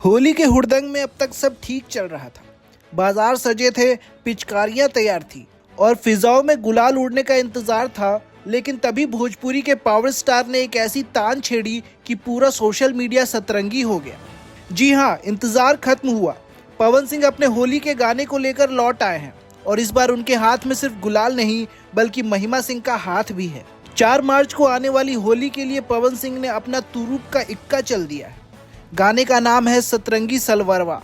होली के हुड़दंग में अब तक सब ठीक चल रहा था। बाजार सजे थे, पिचकारियां तैयार थी और फिजाओं में गुलाल उड़ने का इंतजार था। लेकिन तभी भोजपुरी के पावर स्टार ने एक ऐसी तान छेड़ी कि पूरा सोशल मीडिया सतरंगी हो गया। जी हाँ, इंतजार खत्म हुआ। पवन सिंह अपने होली के गाने को लेकर लौट आए हैं और इस बार उनके हाथ में सिर्फ गुलाल नहीं बल्कि महिमा सिंह का हाथ भी है। 4 मार्च को आने वाली होली के लिए पवन सिंह ने अपना तुरुप का इक्का चल दिया है। गाने का नाम है सतरंगी सलवरवा।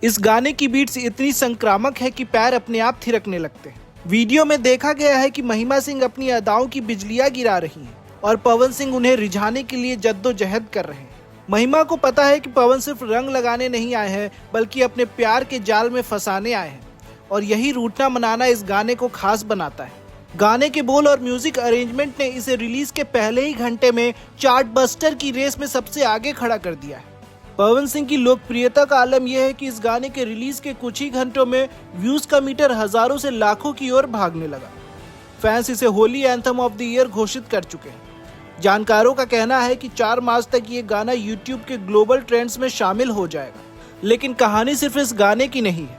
इस गाने की बीट्स इतनी संक्रामक है कि पैर अपने आप थिरकने लगते हैं। वीडियो में देखा गया है कि महिमा सिंह अपनी अदाओं की बिजलियां गिरा रही हैं और पवन सिंह उन्हें रिझाने के लिए जद्दोजहद कर रहे हैं। महिमा को पता है कि पवन सिर्फ रंग लगाने नहीं आए हैं बल्कि अपने प्यार के जाल में फंसाने आए हैं और यही रूठना मनाना इस गाने को खास बनाता है। गाने के बोल और म्यूजिक अरेंजमेंट ने इसे रिलीज के पहले ही घंटे में चार्ट बस्टर की रेस में सबसे आगे खड़ा कर दिया है। पवन सिंह की लोकप्रियता का आलम यह है कि इस गाने के रिलीज के कुछ ही घंटों में व्यूज का मीटर हजारों से लाखों की ओर भागने लगा। फैंस इसे Holi anthem of the year घोषित कर चुके हैं। जानकारों का कहना है कि 4 मार्च तक ये गाना यूट्यूब के ग्लोबल ट्रेंड्स में शामिल हो जाएगा। लेकिन कहानी सिर्फ इस गाने की नहीं है।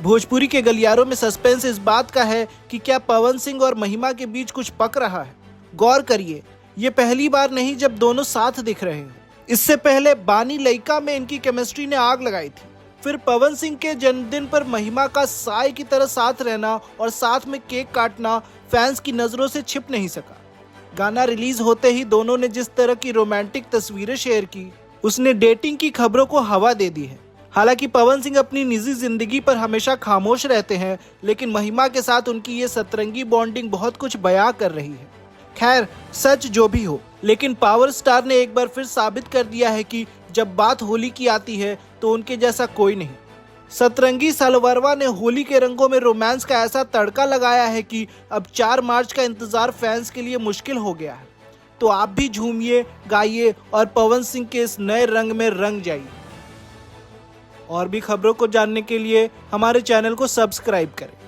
भोजपुरी के गलियारों में सस्पेंस इस बात का है कि क्या पवन सिंह और महिमा के बीच कुछ पक रहा है। गौर करिए, ये पहली बार नहीं जब दोनों साथ दिख रहे हैं। इससे पहले बानी लइका में इनकी केमिस्ट्री ने आग लगाई थी। फिर पवन सिंह के जन्मदिन पर महिमा का साय की तरह साथ रहना और साथ में केक काटना फैंस की नजरों से छिप नहीं सका। गाना रिलीज होते ही दोनों ने जिस तरह की रोमांटिक तस्वीरें शेयर की, उसने डेटिंग की खबरों को हवा दे दी है। हालांकि पवन सिंह अपनी निजी जिंदगी पर हमेशा खामोश रहते हैं, लेकिन महिमा के साथ उनकी ये सतरंगी बॉन्डिंग बहुत कुछ बयां कर रही है। खैर, सच जो भी हो, लेकिन पावर स्टार ने एक बार फिर साबित कर दिया है कि जब बात होली की आती है तो उनके जैसा कोई नहीं। सतरंगी सलवरवा ने होली के रंगों में रोमांस का ऐसा तड़का लगाया है कि अब 4 मार्च का इंतजार फैंस के लिए मुश्किल हो गया है। तो आप भी झूमिए, गाइए और पवन सिंह के इस नए रंग में रंग जाइए। और भी खबरों को जानने के लिए हमारे चैनल को सब्सक्राइब करें।